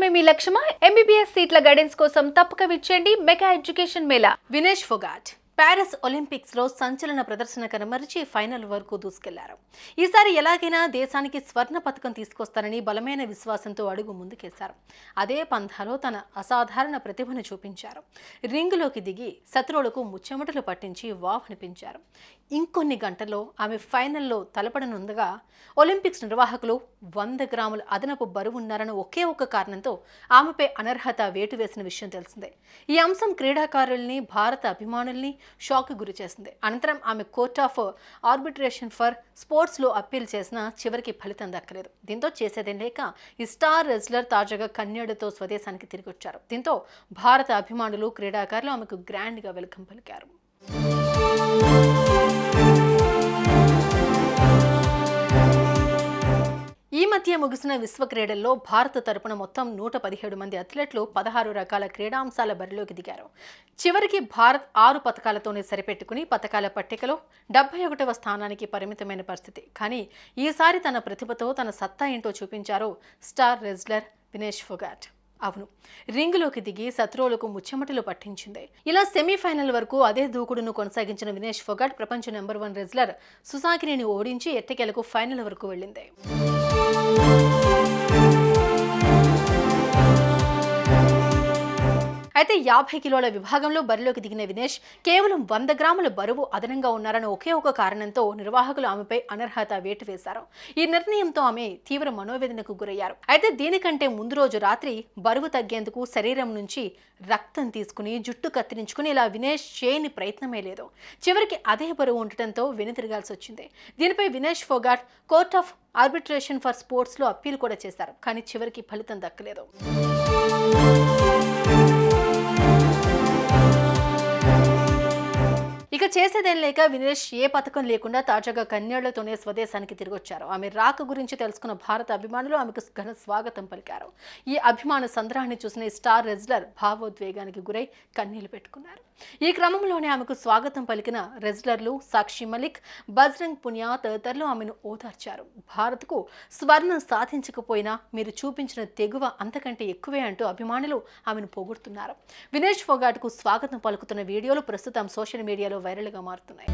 సాధించడమే మీ లక్ష్యమా? ఎంబీబీఎస్ సీట్ల గైడెన్స్ కోసం తప్పక విచ్చేయండి mega education mela. Vinesh Phogat Paris Olympics లో సంచలన ప్రదర్శన కనబరిచి ఫైనల్ వరకు దూసుకెళ్లారు. ఈసారి ఎలాగైనా దేశానికి స్వర్ణ పతకం తీసుకొస్తారని బలమైన విశ్వాసంతో అడుగు ముందుకేశారు. అదే పంథాలో తన అసాధారణ ప్రతిభను చూపించారు. రింగులోకి దిగి శత్రువులకు ముచ్చెమటలు పట్టించి వావ్ అనిపించారు. ఇంకొన్ని గంటల్లో ఆమె ఫైనల్లో తలపడనుందగా ఒలింపిక్స్ నిర్వాహకులు 100 గ్రాముల అదనపు బరువున్నారన్న ఒకే ఒక్క కారణంతో ఆమెపై అనర్హత వేటు వేసిన విషయం తెలిసిందే. ఈ అంశం క్రీడాకారుల్ని, భారత అభిమానుల్ని షాక్ గురి చేసింది. అనంతరం ఆమె court of arbitration for sports లో అప్పీల్ చేసినా చివరికి ఫలితం దక్కలేదు. దీంతో చేసేదేం లేక ఈ స్టార్ రెజ్లర్ తాజాగా కన్యాడుతో స్వదేశానికి తిరిగి వచ్చారు. దీంతో భారత అభిమానులు, క్రీడాకారులు ఆమెకు గ్రాండ్ గా వెల్కమ్ పలికారు. ఈ మధ్య ముగిసిన విశ్వ క్రీడల్లో భారత తరపున మొత్తం 117 మంది అథ్లెట్లు 16 రకాల క్రీడాంశాల బరిలోకి దిగారు. చివరికి భారత్ 6 పతకాలతోనే సరిపెట్టుకుని పతకాల పట్టికలో 71వ స్థానానికి పరిమితమైన పరిస్థితి. కానీ ఈసారి తన ప్రతిభతో తన సత్తా ఏంటో చూపించారు స్టార్ రెజ్లర్ వినేష్ ఫోగాట్. అవును, రింగులోకి దిగి శత్రువులకు ముచ్చెమటలు పట్టించింది. ఇలా సెమీఫైనల్ వరకు అదే దూకుడును కొనసాగించిన వినేష్ ఫోగాట్ ప్రపంచ నెంబర్ 1 రెజ్లర్ సుసాకిని ఓడించి ఎట్టకేలకు ఫైనల్ వరకు వెళ్ళింది. అయితే 50 కిలోల విభాగంలో బరిలోకి దిగిన వినేష్ కేవలం 100 గ్రాముల బరువు అదనంగా ఉన్నారన్న ఒకే ఒక కారణంతో నిర్వాహకులు ఆమెపై అనర్హత వేటు వేశారు. ఈ నిర్ణయంతో ఆమె తీవ్ర మనోవేదనకు గురయ్యారు. అయితే దీనికంటే ముందు రోజు రాత్రి బరువు తగ్గేందుకు శరీరం నుంచి రక్తం తీసుకుని జుట్టు కత్తిరించుకుని ఇలా వినేష్ చేయని ప్రయత్నమే లేదు. చివరికి అదే బరువు ఉండటంతో వెనుతిరగాల్సి వచ్చింది. దీనిపై Vinesh Phogat court of arbitration for sports లో అప్పీల్ కూడా చేశారు. కానీ చివరికి ఫలితం దక్కలేదు. ఇక చేసేదేం లేక వినేష్ ఏ పథకం లేకుండా తాజాగా కన్యాళ్లతోనే స్వదేశానికి తిరిగొచ్చారు. ఆమె రాక గురించి తెలుసుకున్న భారత అభిమానులు ఆమెకు ఘన స్వాగతం పలికారు. ఈ అభిమాన సంద్రాన్ని చూసిన స్టార్ రెజ్లర్ భావోద్వేగానికి గురై కన్నీళ్లు పెట్టుకున్నారు. ఈ క్రమంలోనే ఆమెకు స్వాగతం పలికిన రెజ్లర్లు సాక్షి మలిక్, బజరంగ్ పునియా తదితరులు ఆమెను ఓదార్చారు. భారత్కు స్వర్ణం సాధించకపోయినా మీరు చూపించిన తెగువ అంతకంటే ఎక్కువే అంటూ అభిమానులు ఆమెను పొగుడుతున్నారు. వినేష్ ఫోగాట్కు స్వాగతం పలుకుతున్న వీడియోలు ప్రస్తుతం సోషల్ మీడియాలో వైరల్గా మారుతున్నాయి.